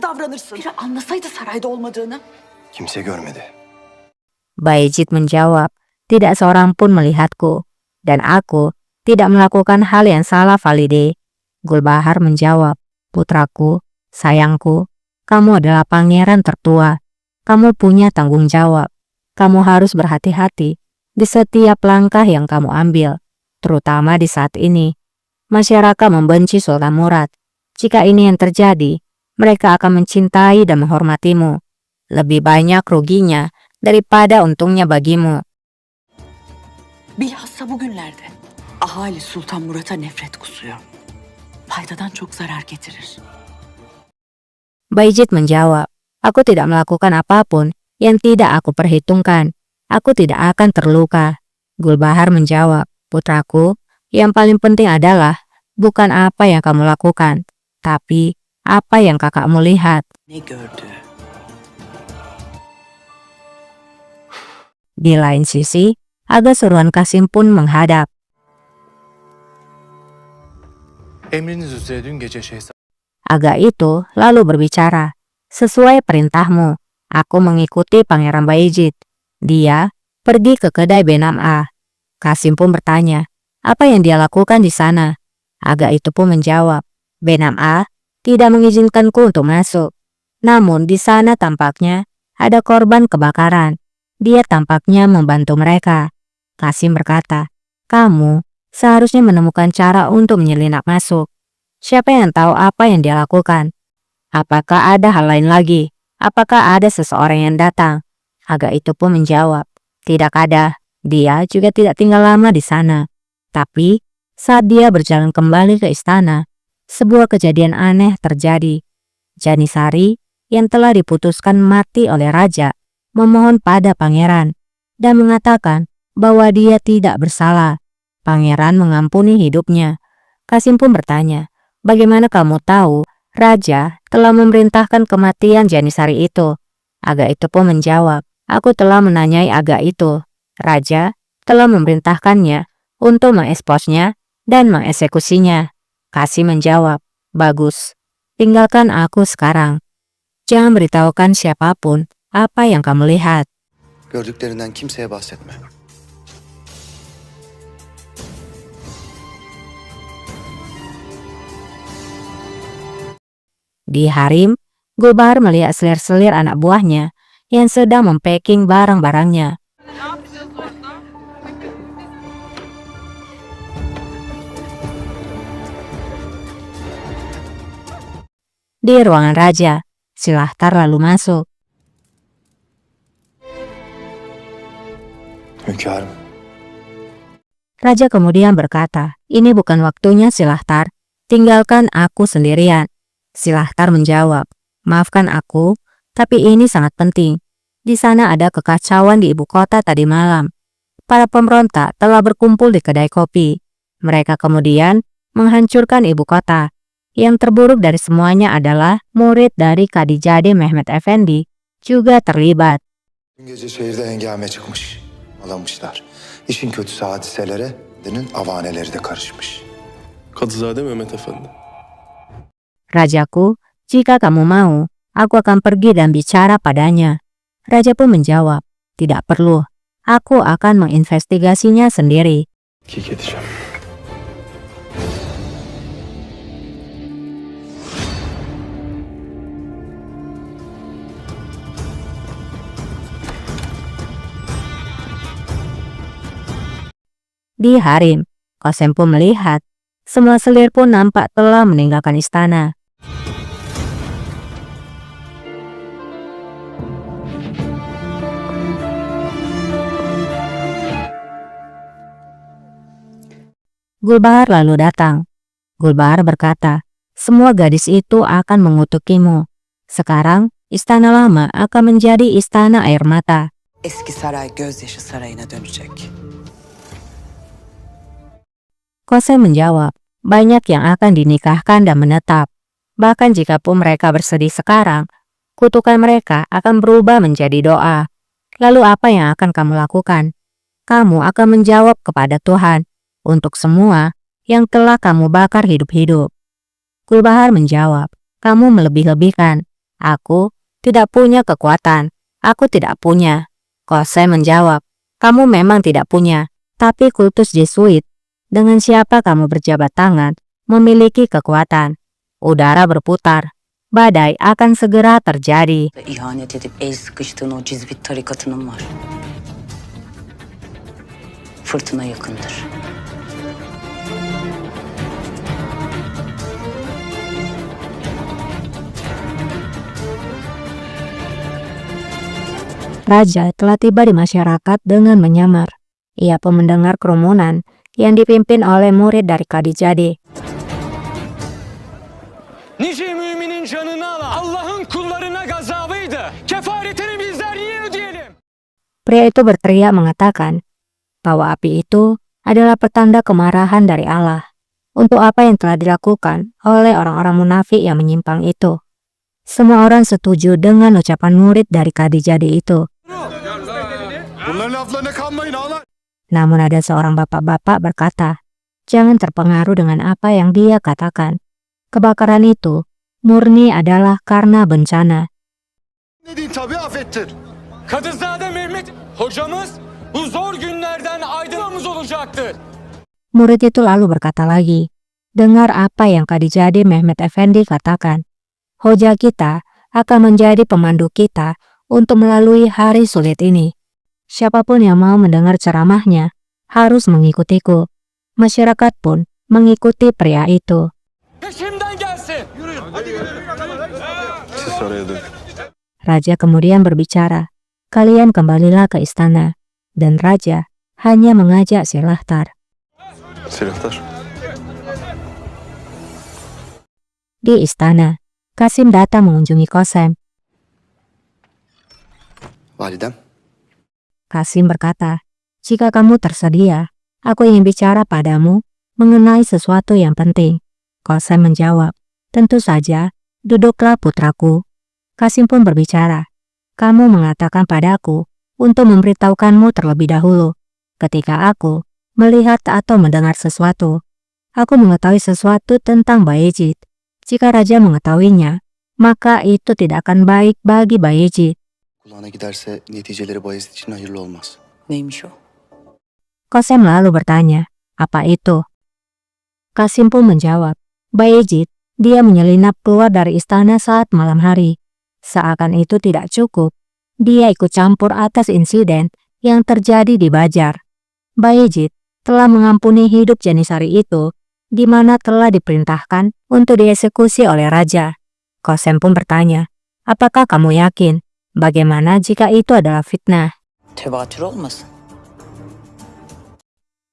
davranırsın. Biri anlasaydı sarayda olmadığını. Kimse görmedi. Bayezid menjawab, tidak seorang pun melihatku, dan aku tidak melakukan hal yang salah Valide. Gulbahar menjawab, putraku, sayangku, kamu adalah pangeran tertua. Kamu punya tanggung jawab. Kamu harus berhati-hati di setiap langkah yang kamu ambil, terutama di saat ini. Masyarakat membenci Sultan Murad. Jika ini yang terjadi, mereka akan mencintai dan menghormatimu. Lebih banyak ruginya daripada untungnya bagimu. Bilhassa bugünlerde ahali Sultan Murat'a nefret kusuyor. Faydadan çok zarar getirir. Bayezid menjawab, aku tidak melakukan apapun yang tidak aku perhitungkan. Aku tidak akan terluka. Gulbahar menjawab, putraku, yang paling penting adalah bukan apa yang kamu lakukan, tapi apa yang kakakmu lihat. Ne gördü? Di lain sisi, Aga Surwan Kasim pun menghadap. Emriniz üzere dün gece şehzade... Aga itu lalu berbicara, sesuai perintahmu, aku mengikuti Pangeran Bayezid. Dia pergi ke kedai Benam'a. Kasim pun bertanya, apa yang dia lakukan di sana? Aga itu pun menjawab, Benam'a tidak mengizinkanku untuk masuk. Namun di sana tampaknya ada korban kebakaran. Dia tampaknya membantu mereka. Kasim berkata, kamu seharusnya menemukan cara untuk menyelinap masuk. Siapa yang tahu apa yang dia lakukan? Apakah ada hal lain lagi? Apakah ada seseorang yang datang? Aga itu pun menjawab, tidak ada. Dia juga tidak tinggal lama di sana. Tapi saat dia berjalan kembali ke istana, sebuah kejadian aneh terjadi. Janisari yang telah diputuskan mati oleh raja memohon pada pangeran dan mengatakan bahwa dia tidak bersalah. Pangeran mengampuni hidupnya. Kasim pun bertanya, bagaimana kamu tahu raja telah memerintahkan kematian Janisari itu? Aga itu pun menjawab, aku telah menanyai Aga itu. Raja telah memerintahkannya untuk mengeksposnya dan mengeksekusinya. Kasim menjawab, bagus, tinggalkan aku sekarang. Jangan beritahukan siapapun apa yang kamu lihat. Gördüklerinden kimseye bahsetme. Di Harim, Gulbahar melihat selir-selir anak buahnya yang sedang mempacking barang-barangnya. Di ruangan raja, Silahtar lalu masuk. Hünkârım. Raja kemudian berkata, ini bukan waktunya Silahtar, tinggalkan aku sendirian. Silahtar menjawab, maafkan aku, tapi ini sangat penting. Di sana ada kekacauan di ibu kota tadi malam. Para pemberontak telah berkumpul di kedai kopi. Mereka kemudian menghancurkan ibu kota. Yang terburuk dari semuanya adalah murid dari Kadijade Mehmet Efendi juga terlibat. Dün gece şehirde hengame çıkmış. Alamışlar. İşin kötüsü hadiselere dinin avaneleri de karışmış. Kadızade Mehmet Efendi. Rajaku, jika kamu mau, aku akan pergi dan bicara padanya. Raja pun menjawab, tidak perlu. Aku akan menginvestigasinya sendiri. Kik edeceğim. Di Harim, Qasim pun melihat, semua selir pun nampak telah meninggalkan istana. Gulbahar lalu datang. Gulbahar berkata, semua gadis itu akan mengutukimu. Sekarang, istana lama akan menjadi istana air mata. Eski saray gözyaşı sarayına dönecek. Qasim menjawab, banyak yang akan dinikahkan dan menetap. Bahkan jika pun mereka bersedih sekarang, kutukan mereka akan berubah menjadi doa. Lalu apa yang akan kamu lakukan? Kamu akan menjawab kepada Tuhan untuk semua yang telah kamu bakar hidup-hidup. Gulbahar menjawab, kamu melebih-lebihkan. Aku tidak punya kekuatan. Aku tidak punya. Kosem menjawab, kamu memang tidak punya. Tapi kultus Jesuit, dengan siapa kamu berjabat tangan, memiliki kekuatan. Udara berputar. Badai akan segera terjadi. Ve ihanet edip el sıkıştığın o cizvit tarikatının var. Fırtına yakındır. Raja telah tiba di masyarakat dengan menyamar. Ia pun mendengar kerumunan yang dipimpin oleh murid dari Kadijade. Nice müminin canını alan Allah'ın kullarına gazabıydı. Kefaretini bizler niye ödeyelim? Pria itu berteriak mengatakan bahwa api itu adalah petanda kemarahan dari Allah untuk apa yang telah dilakukan oleh orang-orang munafik yang menyimpang itu. Semua orang setuju dengan ucapan murid dari Kadijade itu. Bunların laflarına kanmayın ağalar. Namun ada seorang bapak-bapak berkata, jangan terpengaruh dengan apa yang dia katakan. Kebakaran itu murni adalah karena bencana. Dediğin tabii afettir. Kadızade Mehmet hocamız bu zor günlerden aydınlamız olacaktır. Murid itu lalu berkata lagi, dengar apa yang Kadijade Mehmet Efendi katakan. Hoja kita akan menjadi pemandu kita untuk melalui hari sulit ini. Siapapun yang mau mendengar ceramahnya harus mengikutiku. Masyarakat pun mengikuti pria itu. Peşimden gelsin. Siz saraya dön. Raja kemudian berbicara, kalian kembalilah ke istana. Dan Raja hanya mengajak Silahtar. Silahtar. Di istana, Kasim datang mengunjungi Kosem. Validem. Kasim berkata, jika kamu tersedia, aku ingin bicara padamu mengenai sesuatu yang penting. Kosem menjawab, tentu saja, duduklah putraku. Kasim pun berbicara, kamu mengatakan padaku untuk memberitahukanmu terlebih dahulu. Ketika aku melihat atau mendengar sesuatu, aku mengetahui sesuatu tentang Bayezid. Jika raja mengetahuinya, maka itu tidak akan baik bagi Bayezid. Kulağına giderse neticeleri Bayezid için hayırlı olmaz. Neymiş o? Kosem lalu bertanya, apa itu? Kasim pun menjawab, Bayezid, dia menyelinap keluar dari istana saat malam hari. Seakan itu tidak cukup, dia ikut campur atas insiden yang terjadi di Bajar. Bayezid telah mengampuni hidup Janisari itu, di mana telah diperintahkan untuk dieksekusi oleh raja. Kosem pun bertanya, apakah kamu yakin? Bagaimana jika itu adalah fitnah? Tevatür olmasın.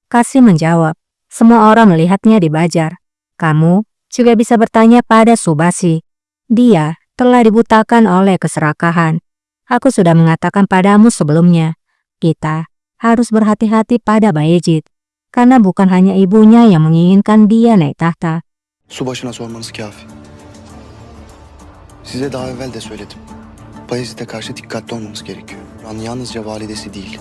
Kasim menjawab, semua orang melihatnya di Bajar. Kamu juga bisa bertanya pada Subasi. Dia telah dibutakan oleh keserakahan. Aku sudah mengatakan padamu sebelumnya, kita harus berhati-hati pada Bayezid, karena bukan hanya ibunya yang menginginkan dia naik tahta. Subaşına sormanız kafi. Size daha evvel de söyledim. Bayezid'e karşı dikkatli olmamız gerekiyor. Yalnızca validesi değil,